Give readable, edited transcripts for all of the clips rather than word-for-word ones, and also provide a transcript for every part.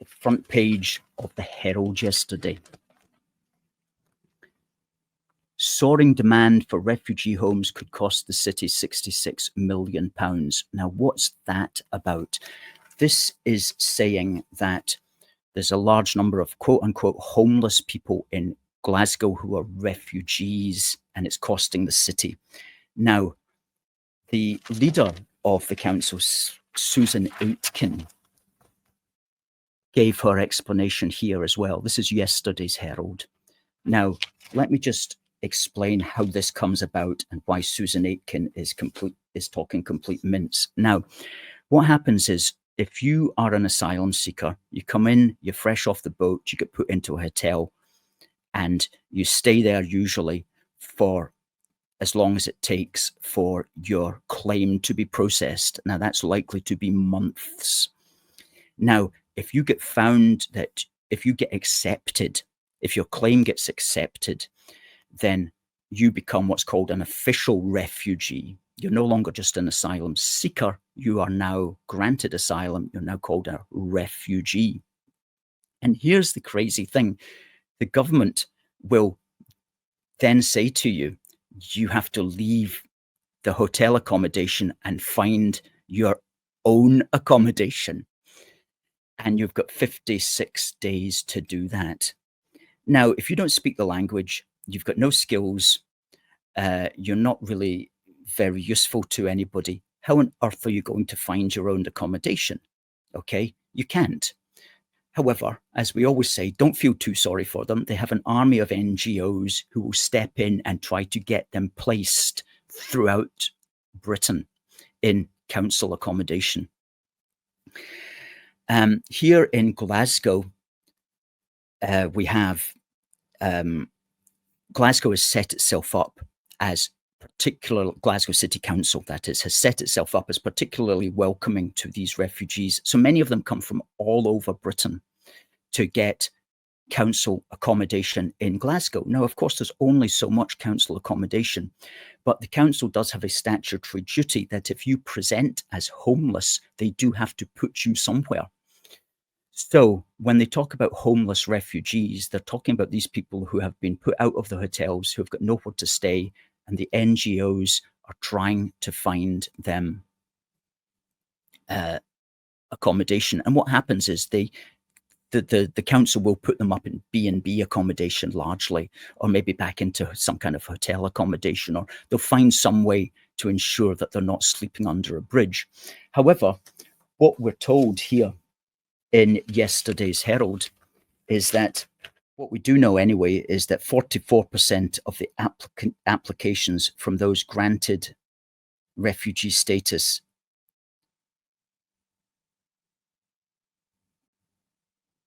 the front page of the Herald yesterday. Soaring demand for refugee homes could cost the city £66 million. Now, what's that about? This is saying that there's a large number of quote-unquote homeless people in Glasgow who are refugees, and it's costing the city. Now, the leader of the council, Susan Aitken, gave her explanation here as well. This is yesterday's Herald. Now, let me just explain how this comes about and why Susan Aitken is talking complete mince. Now, what happens is, if you are an asylum seeker, you come in, you're fresh off the boat, you get put into a hotel, and you stay there usually for as long as it takes for your claim to be processed. Now, that's likely to be months. Now, if you get found that, if you get accepted, if your claim gets accepted, then you become what's called an official refugee. You're no longer just an asylum seeker. You are now granted asylum. You're now called a refugee. And here's the crazy thing. The government will then say to you, you have to leave the hotel accommodation and find your own accommodation. And you've got 56 days to do that. Now, if you don't speak the language, you've got no skills, you're not really very useful to anybody, how on earth are you going to find your own accommodation? Okay, you can't. However, as we always say, don't feel too sorry for them. They have an army of NGOs who will step in and try to get them placed throughout Britain in council accommodation. Here in Glasgow, we have Glasgow has set itself up as Glasgow City Council, that is, has set itself up as particularly welcoming to these refugees. So many of them come from all over Britain to get council accommodation in Glasgow. Now, of course, there's only so much council accommodation, but the council does have a statutory duty that if you present as homeless, they do have to put you somewhere. So when they talk about homeless refugees, they're talking about these people who have been put out of the hotels, who have got nowhere to stay, and the NGOs are trying to find them accommodation. And what happens is the council will put them up in B&B accommodation largely, or maybe back into some kind of hotel accommodation, or they'll find some way to ensure that they're not sleeping under a bridge. However, what we're told here in yesterday's Herald is that what we do know anyway is that 44% of the applications from those granted refugee status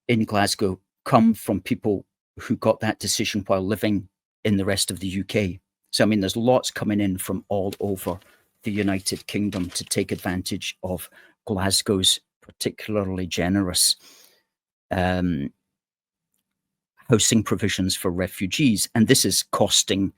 in Glasgow come from people who got that decision while living in the rest of the UK. So, I mean, there's lots coming in from all over the United Kingdom to take advantage of Glasgow's particularly generous housing provisions for refugees. And this is costing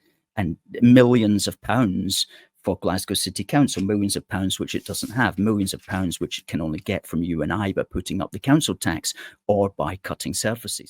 millions of pounds for Glasgow City Council, millions of pounds which it doesn't have, millions of pounds which it can only get from you and I by putting up the council tax or by cutting services.